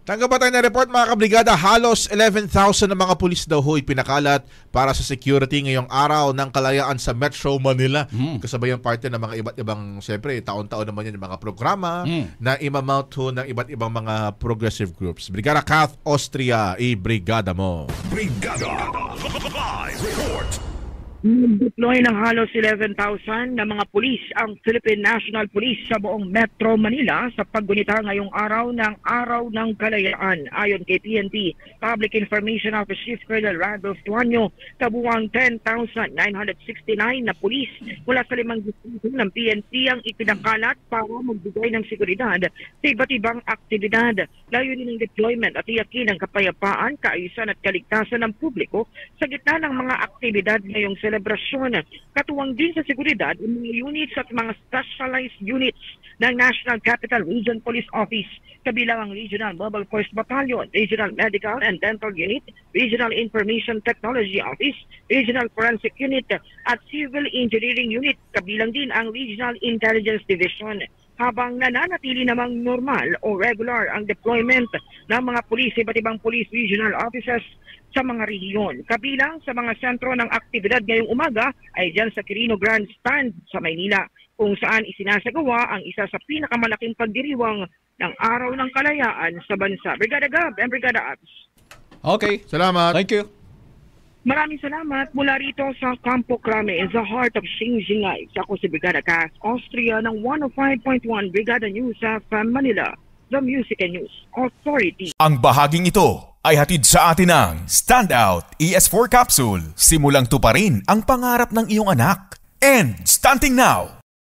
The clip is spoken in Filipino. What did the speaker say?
Tanggap pa tayo na report mga kabrigada, halos 11,000 na mga pulis daw ho ipinakalat para sa security ngayong araw ng kalayaan sa Metro Manila. Kasabay ang parte ng mga iba't ibang, siyempre, taon-taon naman yan yung mga programa na imamount ho ng iba't ibang mga progressive groups. Brigada Kath Austria, i-brigada mo. Brigada Live Report. Deploy ng halos 11,000 na mga pulis ang Philippine National Police sa buong Metro Manila sa paggunita ngayong araw ng Kalayaan. Ayon kay PNP Public Information Office Chief Colonel Randolph Tuanyo, kabuwang 10,969 na pulis mula sa 5 distrito ng PNP ang ipinakalat para magbigay ng seguridad sa iba't ibang aktibidad. Layunin ng deployment at iyakin ang kapayapaan, kaayusan at kaligtasan ng publiko sa gitna ng mga aktibidad ngayong selebrasyon. Katuwang din sa seguridad ang mga units at mga specialized units ng National Capital Region Police Office, kabilang ang Regional Mobile Force Battalion, Regional Medical and Dental Unit, Regional Information Technology Office, Regional Forensic Unit at Civil Engineering Unit, kabilang din ang Regional Intelligence Division. Habang nananatili namang normal o regular ang deployment ng mga pulis, iba't ibang police regional offices sa mga rehiyon. Kabilang sa mga sentro ng aktibidad ngayong umaga ay dyan sa Quirino Grandstand sa Maynila, kung saan isinasagawa ang isa sa pinakamalaking pagdiriwang ng Araw ng Kalayaan sa bansa. Brigada Gab and Brigada Abs. Okay. Salamat. Thank you. Maraming salamat mula rito sa Campo Crame in the heart of Xinjiang. Ako si Brigada Kath Austria ng 105.1 Brigada News sa Manila, the Music and News Authority. Ang bahaging ito ay hatid sa atin ng Standout ES4 Capsule. Simulang tuparin ang pangarap ng iyong anak. And stunting now!